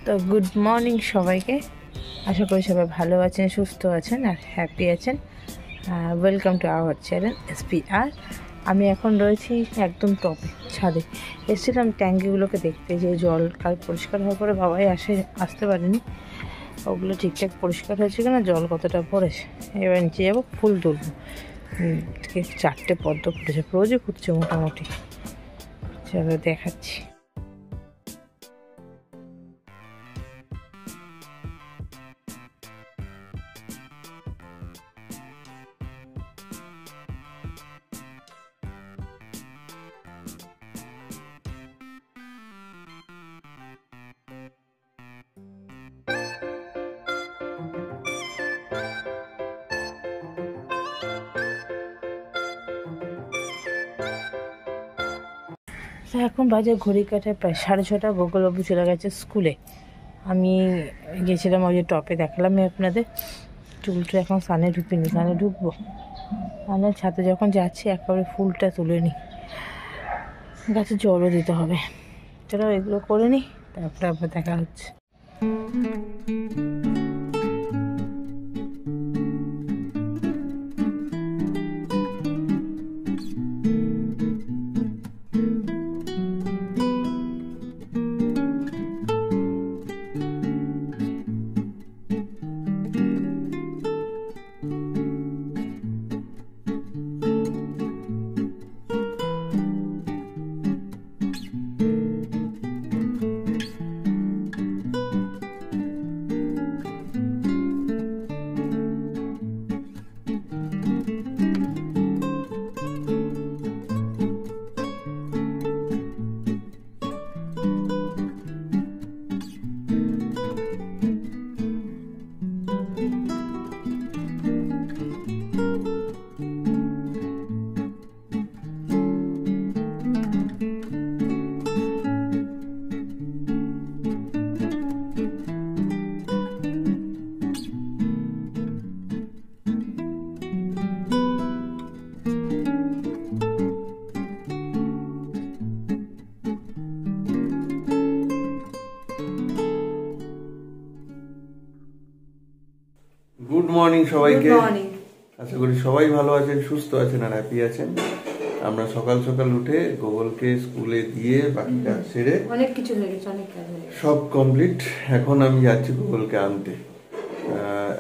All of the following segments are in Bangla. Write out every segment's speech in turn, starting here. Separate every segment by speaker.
Speaker 1: তো গুড মর্নিং সবাইকে। আশা করি সবাই ভালো আছেন, সুস্থ আছেন আর হ্যাপি আছেন। Welcome to our channel SPR। আমি এখন রয়েছি একদম টপে ছাদে। এসেছিলাম ট্যাঙ্কিগুলোকে দেখতে, যে জল কাল পরিষ্কার হওয়ার পরে বাবাই আসতে পারেনি, ওগুলো ঠিকঠাক পরিষ্কার হয়েছে কিনা, জল কতটা পড়েছে। এবার নিচে যাবো, ফুল তুলবো। 4টে পদ্ম ফুটেছে, রোজই ফুটছে মোটামুটি। চলো দেখাচ্ছি। এখন বাজে ঘড়ি কাটায় প্রায় 6:30। গোকুলবাবু চলে গেছে স্কুলে। আমি গেছিলাম ওই যে টপে, দেখালাম আপনাদের। চুলটা এখন সানে ঢুকিনি, সানে ঢুকবো। আমার ছাদে যখন যাচ্ছি একেবারে ফুলটা তুলে নিই, গাছে জলও দিতে হবে। চলো এগুলো করে নিই, তারপরে আবার দেখা হচ্ছে।
Speaker 2: গুড মর্নিং সবাইকে। আশা করি সবাই ভালো আছেন, সুস্থ আছেন আর হ্যাপি আছেন। আমরা সকাল সকাল উঠে গোগলকে স্কুলে দিয়ে বাকি কাজ সেরে
Speaker 1: অনেক কিছু হয়ে গেছে, অনেক কাজ হয়ে গেছে,
Speaker 2: সব কমপ্লিট। এখন আমি যাচ্ছি গোগলকে আনতে।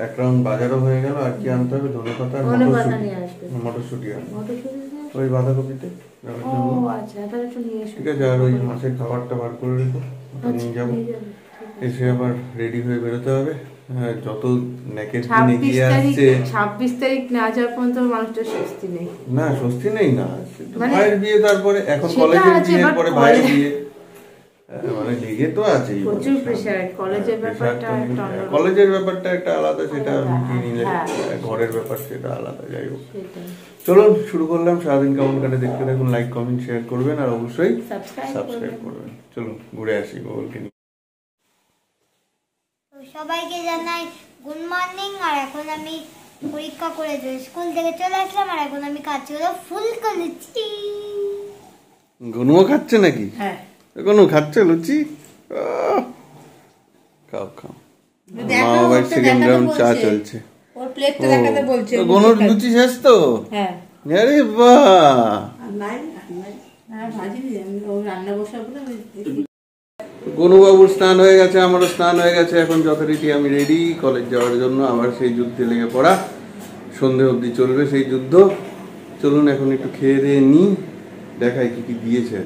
Speaker 2: এক রাউন্ড বাজারও হয়ে গেল। আর কি আনতে হবে? ধনেপাতা আর মটরশুঁটি ওই বাঁধাকপিতে। ঠিক আছে, আর ওই মাছের খাবারটা বার করে রেখো, নিয়ে যাবো। এসে আবার রেডি হয়ে বেরোতে হবে। যত নেকের দিন এগিয়ে আসছে,
Speaker 1: 26 তারিখ না যাওয়ার পর্যন্ত মানুষটার স্বস্তি নেই।
Speaker 2: না স্বস্তি নেই না, ভাইয়ের বিয়ে, তারপরে এখন কলেজের বিয়ের পরে ভাইয়ের বিয়ে, মানে লেগে তো আছেই
Speaker 1: প্রচুর প্রেসার।
Speaker 2: কলেজের ব্যাপারটা একটা আলাদা, সেটা মিটিয়ে নিলে ঘরের ব্যাপার সেটা আলাদা। যাই হোক, চলুন শুরু করলাম। সারাদিন কেমন কাটে দেখতে থাকুন। লাইক কমেন্ট শেয়ার করবেন আর অবশ্যই সাবস্ক্রাইব করবেন। চলুন ঘুরে আসি গোগলকে নিয়ে।
Speaker 3: সবাইকে জানাই গুড মর্নিং। আর এখন আমি পরীক্ষা করে স্কুল থেকে চলে আসলাম, আর এখন আমি কাজগুলো ফুল করেছি।
Speaker 2: গনুও খাচ্ছে নাকি?
Speaker 1: হ্যাঁ,
Speaker 2: গনু খাচ্ছে লুচি। খাও খাও। মা বাবার সেকেন্ড রাউন্ড চা চলছে।
Speaker 1: ওর প্লেটটা দেখাতে বলছে।
Speaker 2: গনুর লুচি শেষ তো?
Speaker 1: হ্যাঁ।
Speaker 2: আরে বাহ,
Speaker 1: ভাজি ও রান্না বসাবো না।
Speaker 2: গনুবাবুর স্নান হয়ে গেছে, আমারও স্নান হয়ে গেছে। এখন যথারীতি আমি রেডি কলেজ যাওয়ার জন্য। আবার সেই যুদ্ধে লেগে পড়া, সন্ধে অবধি চলবে সেই যুদ্ধ। চলুন এখন একটু খেয়ে দিয়ে নিই, দেখাই কি কি দিয়েছে।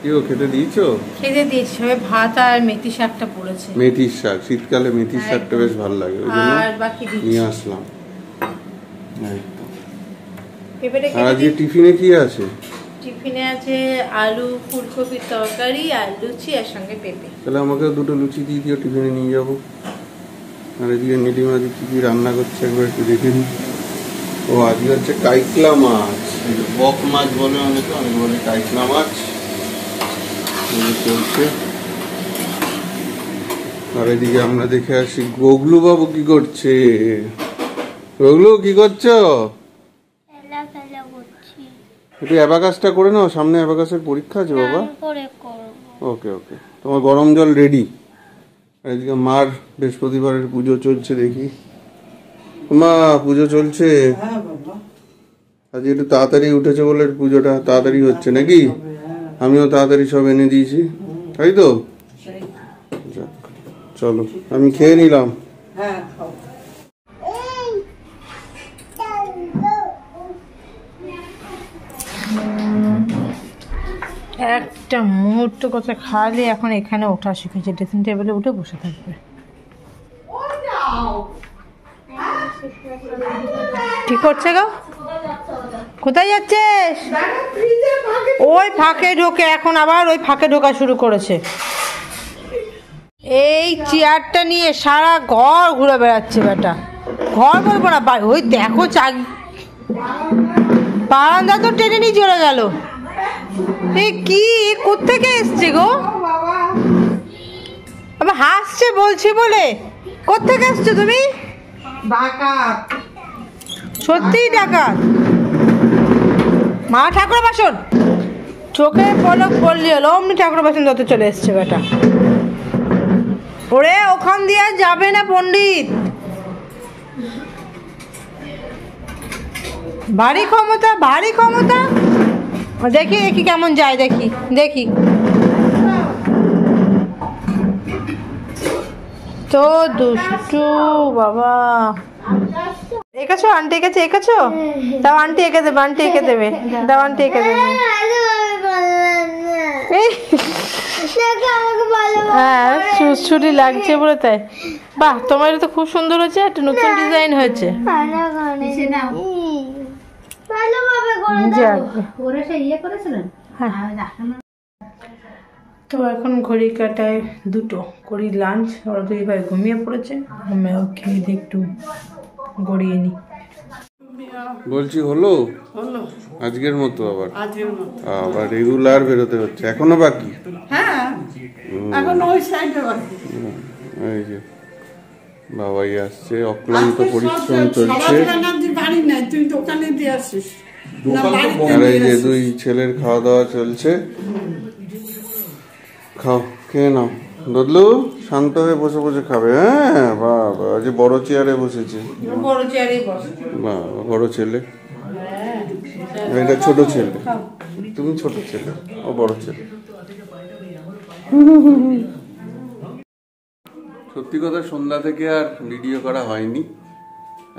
Speaker 2: কেউ খেতে দিয়েছো?
Speaker 1: খেতে দিয়েছি, সবাই ভাত আর মেথি শাকটা পড়েছে।
Speaker 2: মেথির শাক, শীতকালে মেথির শাকটা বেশ ভালো লাগে, ওই জন্য নিয়ে আসলাম। আর আজকে টিফিনে কি আছে?
Speaker 1: টিফিনে আছে আলু ফুলকপির তরকারি আর লুচি, আর সঙ্গে পেঁপে।
Speaker 2: তাহলে আমাকে দুটো লুচি দিয়ে দিও, টিফিনে নিয়ে যাবো। আর এদিকে নিটিমা কি কি রান্না করছে একবার একটু দেখে নিই। ও আজকে হচ্ছে কাইকলা মাছ, বক মাছ বলে অনেকে, অনেক বলে কাইকলা মাছ চলছে। আর এদিকে আমরা দেখে আসি গোগলু বাবু কি করছে। গোগলু কি করছো? একটু অ্যাবাকাসটা করে নাও, সামনে অ্যাবাকাসের পরীক্ষা আছে বাবা। ওকে ওকে, তোমার গরম জল রেডি। আজকে মার বৃহস্পতিবারের পুজো চলছে, দেখি মা পুজো চলছে। আজ একটু তাড়াতাড়ি উঠেছে বলে পুজোটা তাড়াতাড়ি হচ্ছে নাকি? আমিও তাড়াতাড়ি সব এনে দিয়েছি, তাই তো? যাক, চলো আমি খেয়ে নিলাম।
Speaker 1: একটা মুহূর্ত কথা খালি এখন এখানে ওঠা শিখেছে, ড্রেসিং টেবিলে উঠে বসে থাকবে। কি করছে গো? কোথায় যাচ্ছিস? ওই ফাঁকে ঢোকে, এখন আবার ওই ফাঁকে ঢোকা শুরু করেছে। এই চেয়ারটা নিয়ে সারা ঘর ঘুরে বেড়াচ্ছে বেটা। ঘর বলবো না, ওই দেখো বারান্দা তো টেনে নিয়ে চলে গেল। কি কোত্থেকে এসছে গো? আবার হাসছে বলছি বলে। কোত্থেকে এসছো তুমি? ডাকাত। সত্যি ডাকাত? মা ঠাকুর বাসন চোখে পলক পড়লি হলো, অমনি ঠাকুর বাসন যত চলে এসছে বেটা। ওরে ওখান দিয়ে যাবে না পণ্ডিত, ভারী ক্ষমতা ভারী ক্ষমতা। দেখি দেখি কেমন যায়, দেখি দেখি তো দুষ্টু বাবা। এঁকেছো আন্টি? এঁকেছে? এঁকেছো? দাও আন্টি এঁকে দেবে, আন্টি এঁকে দেবে, দাও আন্টি এঁকে দেবে। হ্যাঁ সুড়সুড়ি লাগছে বলে তাই। বাহ, তোমার তো খুব সুন্দর হয়েছে, একটা নতুন ডিজাইন হয়েছে। তো এখন ঘড়ি কাটায় 2টো, করি লাঞ্চ। ওরা দুই ভাই ঘুমিয়ে পড়েছে, আমিও খেয়ে দিয়ে একটু গড়িয়ে নি।
Speaker 2: বলছি হলো আজকের মতো? আবার রেগুলার বেরোতে হচ্ছে, এখনো বাকি? এই যে বাবাই আসছে, অক্লান্ত পরিশ্রম চলছে। আর এই যে দুই ছেলের খাওয়া দাওয়া চলছে। খাও, খেয়ে নাও। দদলু শান্ত হয়ে বসে বসে খাবে। হ্যাঁ বাবা, যে বড় চেয়ারে বসেছে। বাবা বড় ছেলে, এটা ছোট ছেলে। তুমি ছোট ছেলে, ও বড় ছেলে। সত্যি কথা সন্ধ্যা থেকে আর ভিডিও করা হয়নি।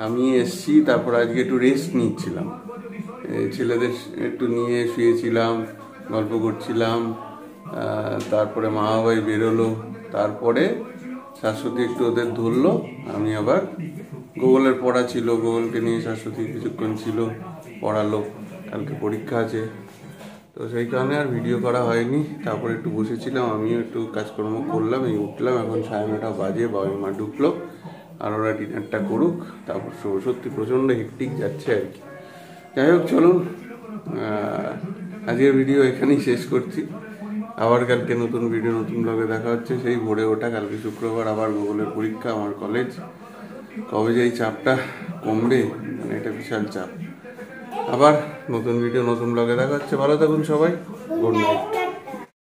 Speaker 2: আমি এসছি, তারপর আজকে একটু রেস্ট নিচ্ছিলাম। ছেলেদের একটু নিয়ে শুয়েছিলাম, গল্প করছিলাম। তারপরে মা বাবাই বেরোলো, তারপরে শাশ্বতী একটু ওদের ধরলো। আমি আবার গুগলের পড়া ছিল, গুগলকে নিয়ে শাশ্বতী কিছুক্ষণ ছিল, পড়ালো। কালকে পরীক্ষা আছে, তো সেই কারণে আর ভিডিও করা হয়নি। তারপরে একটু বসেছিলাম, আমিও একটু কাজকর্ম করলাম। এই উঠলাম, এখন 9:30 বাজে, বাবা মা ঢুকলো, আর ওরা ডিনারটা করুক। তারপর সত্যি প্রচণ্ড হেক্টিক যাচ্ছে আর কি। যাই হোক চলুন, আজকের ভিডিও এখানেই শেষ করছি। আবার কালকে নতুন ভিডিও নতুন ব্লগে দেখা হচ্ছে। সেই ভোরে ওঠা, কালকে শুক্রবার, আবার গুগলের পরীক্ষা, আমার কলেজ। কবে যে এই চাপটা কমবে, মানে এটা বিশাল চাপ। আবার নতুন ভিডিও নতুন ব্লগে দেখা হচ্ছে। ভালো থাকুন সবাই, গুড নাইট।